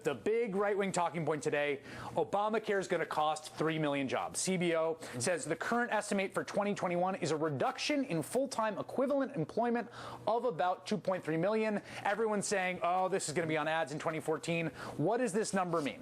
the big right-wing talking point today, Obamacare is going to cost 3 million jobs. CBO says the current estimate for 2021 is a reduction in full-time equivalent employment of about 2.3 million. Everyone's saying, oh, this is going to be on ads in 2014. What does this number mean?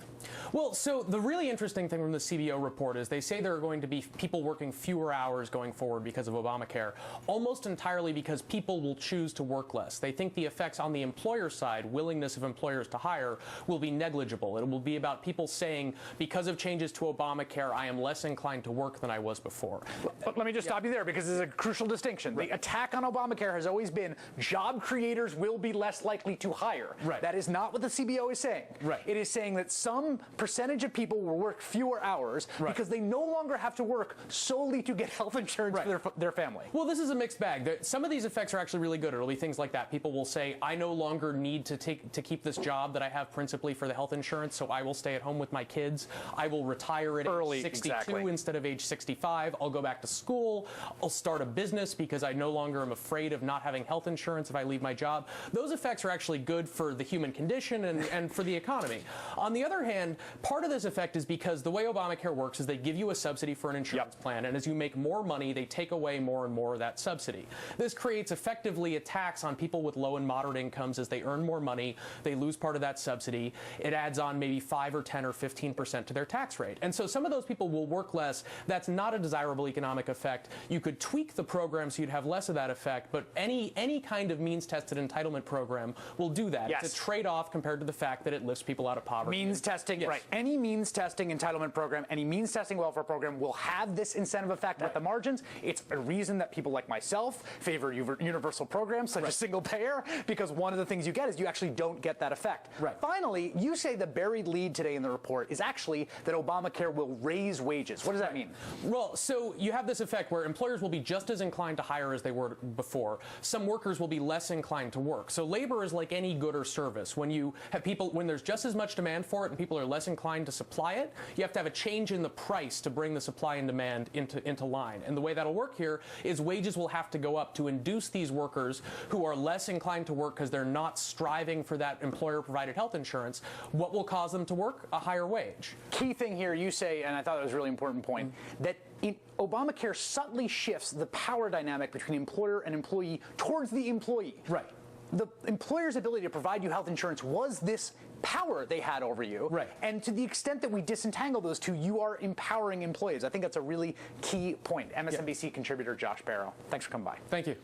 Well, so the really interesting thing from the CBO report is they say there are going to be people working fewer hours going forward because of Obamacare, almost entirely because people will choose to work less. They think the effects on the employer side, willingness of employers to hire, will be negligible. It will be about people saying, because of changes to Obamacare, I am less inclined to work than I was before. But let me just stop you there, because there's a crucial distinction. Right. The attack on Obamacare has always been job creators will be less likely to hire. Right. That is not what the CBO is saying. Right. It is saying that some percentage of people will work fewer hours because they no longer have to work solely to get health insurance for their family. Well, this is a mixed bag. Some of these effects are actually really good. It'll be things like that. People will say, I no longer need to keep this job that I have principally for the health insurance, so I will stay at home with my kids. I will retire at age 62 instead of age 65. I'll go back to school. I'll start a business because I no longer am afraid of not having health insurance if I leave my job. Those effects are actually good for the human condition and for the economy. On the other hand, part of this effect is because the way Obamacare works is they give you a subsidy for an insurance plan, and as you make more money, they take away more and more of that subsidy. This creates effectively a tax on people with low and moderate incomes. As they earn more money, they lose part of that subsidy. It adds on maybe 5 or 10 or 15% to their tax rate. And so some of those people will work less. That's not a desirable economic effect. You could tweak the program so you'd have less of that effect, but any kind of means-tested entitlement program will do that. Yes. It's a trade-off compared to the fact that it lifts people out of poverty. Means testing, right. Any means testing entitlement program, any means testing welfare program will have this incentive effect at the margins. It's a reason that people like myself favor universal programs such as single payer, because one of the things you get is you actually don't get that effect. Finally, you say the buried lead today in the report is actually that Obamacare will raise wages. What does that mean? Well, so you have this effect where employers will be just as inclined to hire as they were before. Some workers will be less inclined to work. So labor is like any good or service. When you have people, when there's just as much demand for it and people are less inclined to supply it, you have to have a change in the price to bring the supply and demand into line. And the way that'll work here is wages will have to go up to induce these workers who are less inclined to work because they're not striving for that employer-provided health insurance. What will cause them to work? A higher wage. Key thing here, you say, and I thought it was a really important point, that Obamacare subtly shifts the power dynamic between employer and employee towards the employee. Right. The employer's ability to provide you health insurance was this power they had over you. Right. And to the extent that we disentangle those two, you are empowering employees. I think that's a really key point. MSNBC contributor Josh Barrow, thanks for coming by. Thank you.